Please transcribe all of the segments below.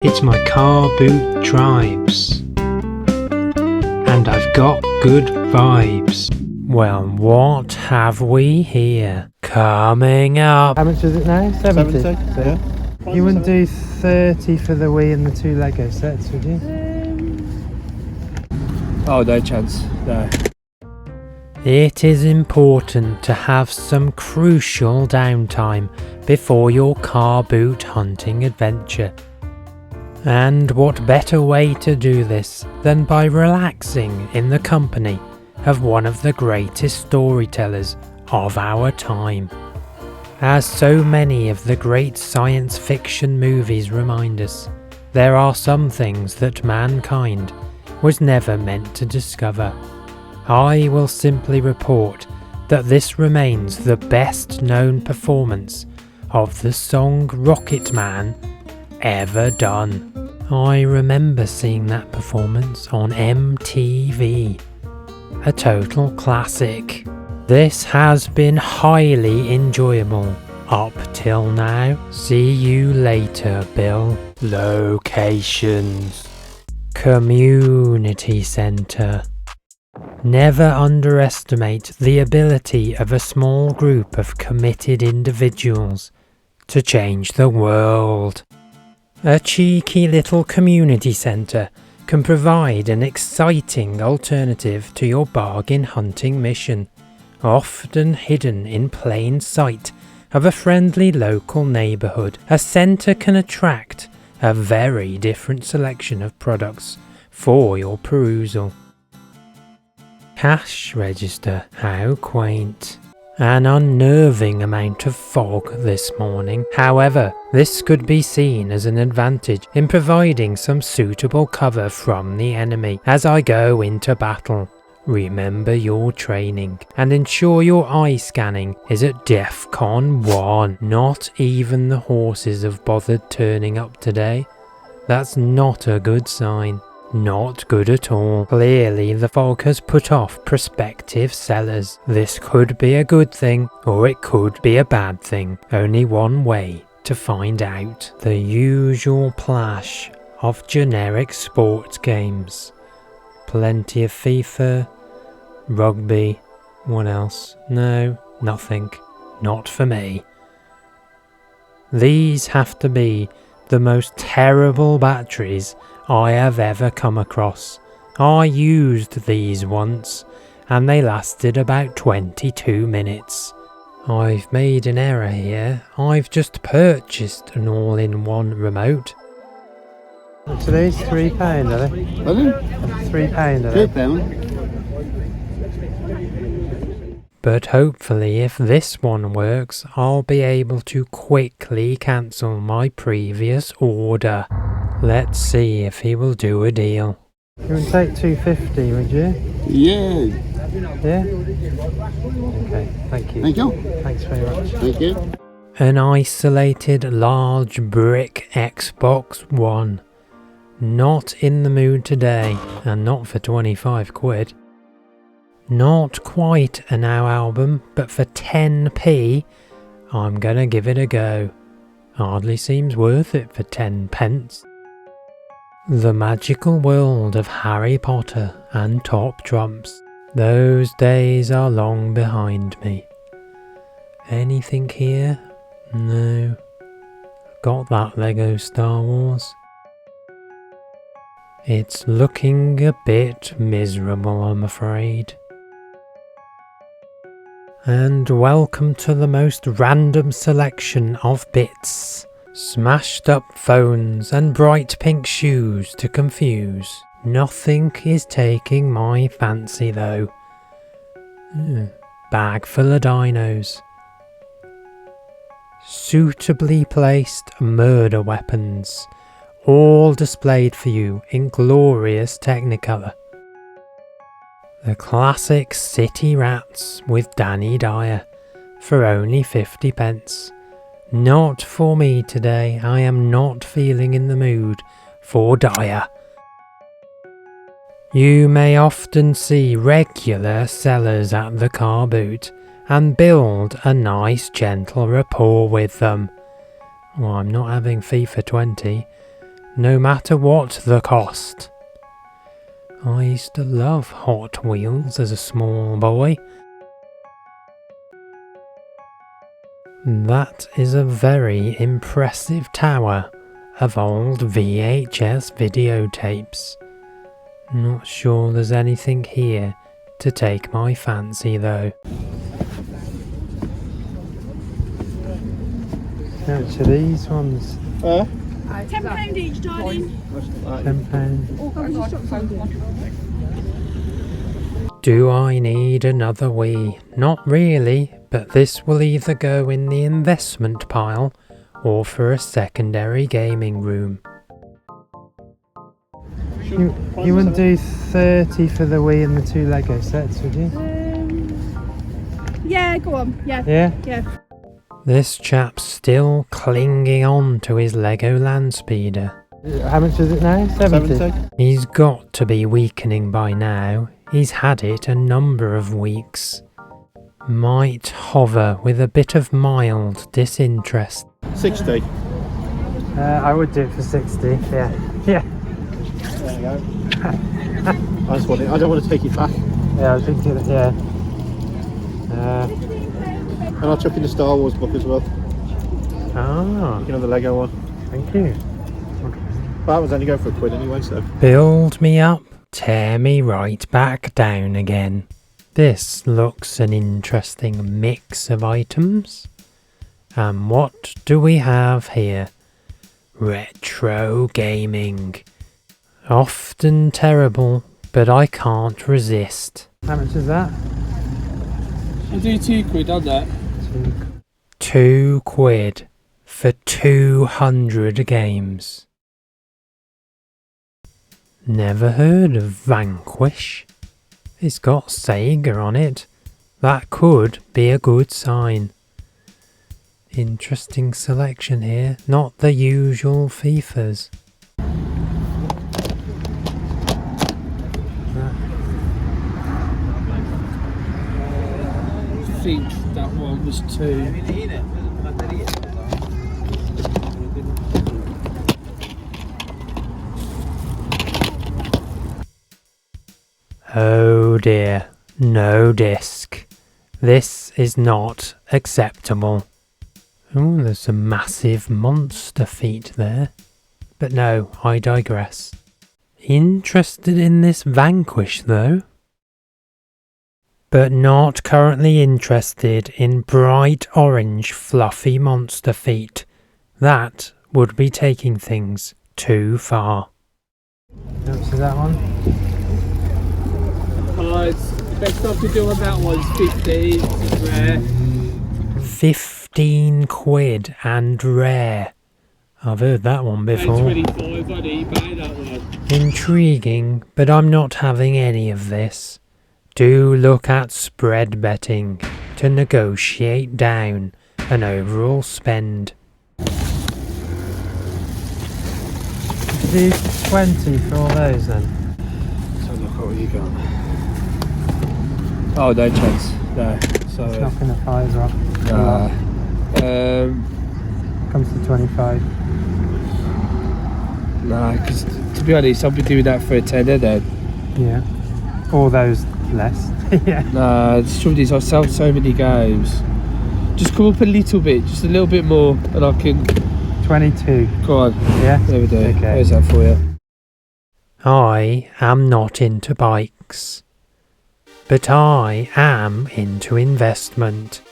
It's my car boot drives, and I've got good vibes. Well, what have we here? Coming up. How much is it now? 70? Yeah. You wouldn't do 30 for the Wii and the 2 Lego sets, would you? Oh, no chance. No. It is important to have some crucial downtime before your car boot hunting adventure. And what better way to do this than by relaxing in the company of one of the greatest storytellers of our time. As so many of the great science fiction movies remind us, there are some things that mankind was never meant to discover. I will simply report that this remains the best known performance of the song Rocket Man ever done. I remember seeing that performance on MTV. A total classic. This has been highly enjoyable up till now. See you later, Bill. Locations. Community Centre. Never underestimate the ability of a small group of committed individuals to change the world. A cheeky little community centre can provide an exciting alternative to your bargain hunting mission, often hidden in plain sight of a friendly local neighbourhood. A centre can attract a very different selection of products for your perusal. Cash register, how quaint. An unnerving amount of fog this morning. However, this could be seen as an advantage in providing some suitable cover from the enemy as I go into battle. Remember your training and ensure your eye scanning is at DEFCON 1. Not even the horses have bothered turning up today. That's not a good sign. Not good at all. Clearly the fog has put off prospective sellers. This could be a good thing or it could be a bad thing. Only one way to find out. The usual plash of generic sports games. Plenty of FIFA, rugby, what else? No, nothing. Not for me. These have to be the most terrible batteries I have ever come across. I used these once and they lasted about 22 minutes. I've made an error here. I've just purchased an all-in-one remote. So these £3, are they? Pardon? £3, are they? £3. But hopefully if this one works, I'll be able to quickly cancel my previous order. Let's see if he will do a deal. You would take £2.50, would you? Yeah. Yeah? Okay, thank you. Thank you. Thanks very much. Thank you. An isolated large brick Xbox One. Not in the mood today, and not for 25 quid. Not quite a Now album, but for 10p, I'm gonna give it a go. Hardly seems worth it for 10 pence. The magical world of Harry Potter and top trumps. Those days are long behind me. Anything here? No. Got that Lego Star Wars. It's looking a bit miserable, I'm afraid. And welcome to the most random selection of bits. Smashed up phones and bright pink shoes to confuse. Nothing is taking my fancy though. Bag full of dinos. Suitably placed murder weapons. All displayed for you in glorious Technicolor. The classic City Rats with Danny Dyer for only 50 pence. Not for me today. I am not feeling in the mood for Dyer. You may often see regular sellers at the car boot and build a nice gentle rapport with them. Well, I'm not having FIFA 20. no matter what the cost. I used to love Hot Wheels as a small boy. That is a very impressive tower of old VHS videotapes. Not sure there's anything here to take my fancy though. How much are these ones? £10 each, darling. £10. Do I need another Wii? Not really, but this will either go in the investment pile or for a secondary gaming room. You wouldn't do 30 for the Wii and the 2 Lego sets, would you? Yeah, go on. Yeah. Yeah? This chap's still clinging on to his Lego Landspeeder. How much is it now? 70? He's got to be weakening by now. He's had it a number of weeks. Might hover with a bit of mild disinterest. 60. I would do it for 60, yeah. Yeah. There you go. I just want it. I don't want to take it back. Yeah, I was thinking, yeah. And I'll chuck in the Star Wars book as well. Ah, You can have the Lego one. thank you. But that was only going for £1 anyway, so. Build me up, tear me right back down again. This looks an interesting mix of items. And what do we have here? Retro gaming. Often terrible, but I can't resist. How much is that? I'll do £2 on that. £2 for 200 games. Never heard of Vanquish. It's got Sega on it. That could be a good sign. Interesting selection here, not the usual FIFAs. I think that one was 2. Oh dear, no disc. This is not acceptable. Oh, there's some massive monster feet there. But no, I digress. Interested in this Vanquish though? But not currently interested in bright orange fluffy monster feet. That would be taking things too far. How much is that one? It's best stuff to do on that one's 50. It's rare. £15 and rare. I've heard that one before. 25 on eBay, that one. Intriguing, but I'm not having any of this. Do look at spread betting to negotiate down an overall spend. Do 20 for all those then? So look what you got. Oh, no chance. No. Sorry. It's not going to fly as well. Comes to 25. Nah, because to be honest, I'll be doing that for a tenner then. Yeah. All those less. Yeah. Nah, the trouble is I sell so many games. Just come up a little bit, just a little bit more, and I can... 22. Go on. Yeah? There we go. Okay. There's that for you. I am not into bikes. But I am into investment.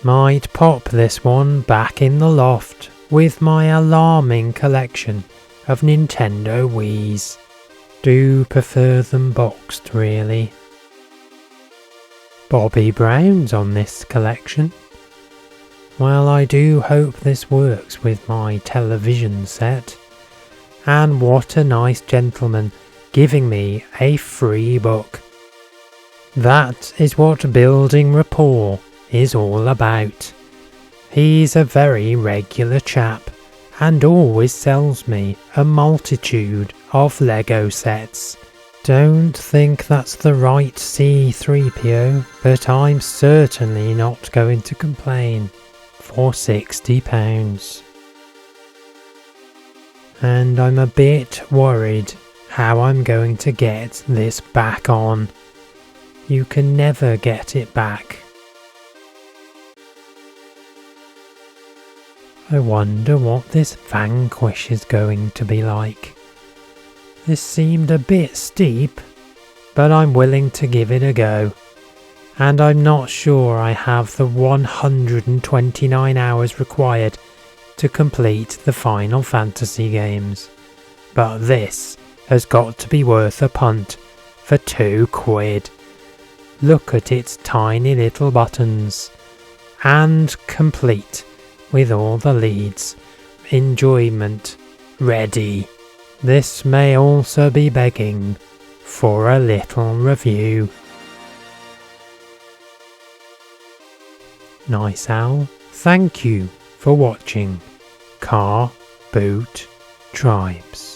Might pop this one back in the loft with my alarming collection of Nintendo Wiis. Do prefer them boxed really. Bobby Brown's on this collection. Well, I do hope this works with my television set. And what a nice gentleman giving me a free book. That is what building rapport is all about. He's a very regular chap and always sells me a multitude of Lego sets. Don't think that's the right C3PO, but I'm certainly not going to complain for £60. and I'm a bit worried how I'm going to get this back on. You can never get it back. I wonder what this Vanquish is going to be like. This seemed a bit steep, but I'm willing to give it a go. And I'm not sure I have the 129 hours required to complete the Final Fantasy games. But this has got to be worth a punt for £2. Look at its tiny little buttons. And complete with all the leads. Enjoyment ready. This may also be begging for a little review. Nice Owl, thank you for watching Car Boot Tribes.